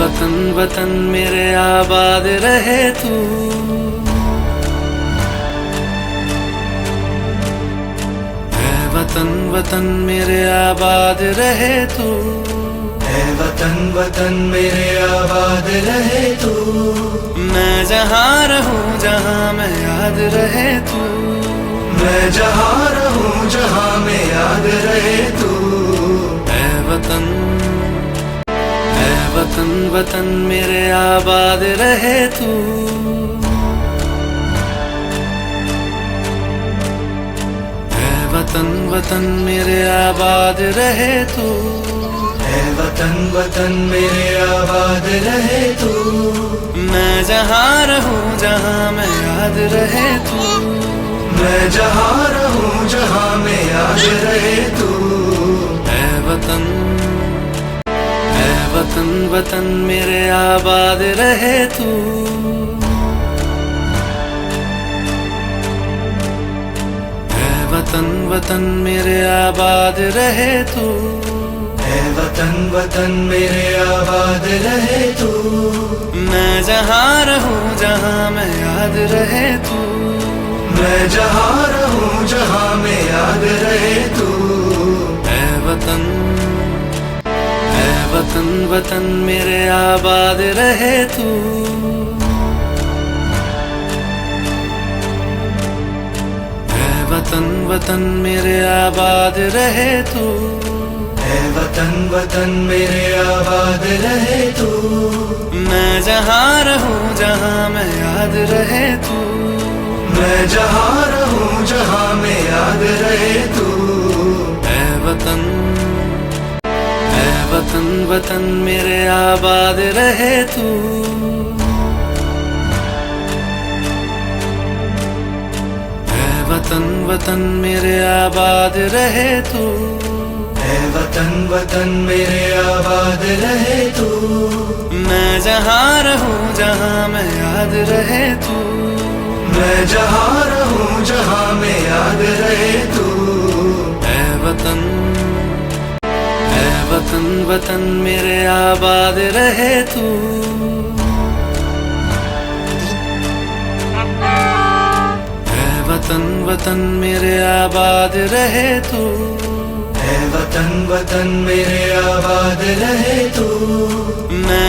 वतन वतन मेरे आबाद रहे तू। है वतन वतन मेरे आबाद रहे तू। है वतन वतन मेरे आबाद रहे तू। मैं जहाँ रहूं जहाँ मैं याद रहे तू। मैं जहाँ रहूं जहाँ में याद रहे तू। है वतन वतन मेरे आबाद रहे तू। है वतन वतन मेरे आबाद रहे तू। है वतन वतन मेरे आबाद रहे तू। मैं जहाँ रहूं जहाँ मैं याद रहे तू। मैं जहाँ रहूं जहाँ में याद रहे तू। है वतन वतन मेरे आबाद रहे तू। है वतन वतन मेरे आबाद रहे तू। है वतन वतन मेरे आबाद रहे तू। मैं जहाँ रहूं जहाँ मैं याद रहे तू। मैं जहाँ रहूं जहाँ में याद रहे तू। है वतन वतन मेरे आबाद रहे तू। है वतन वतन मेरे आबाद रहे तू। है वतन वतन मेरे आबाद रहे तू। मैं जहाँ रहूं जहाँ मैं याद रहे तू। मैं जहाँ रहूं जहाँ में याद रहे तू। है वतन वतन मेरे आबाद रहे तू। है वतन वतन मेरे आबाद रहे तू। है वतन वतन मेरे आबाद रहे तू। मैं जहाँ रहूं जहाँ मैं याद रहे तू। मैं जहाँ रहूं जहाँ में याद रहे तू। है वतन वतन मेरे आबाद रहे तू। है वतन वतन मेरे आबाद रहे तू। है वतन वतन मेरे आबाद रहे तू। मैं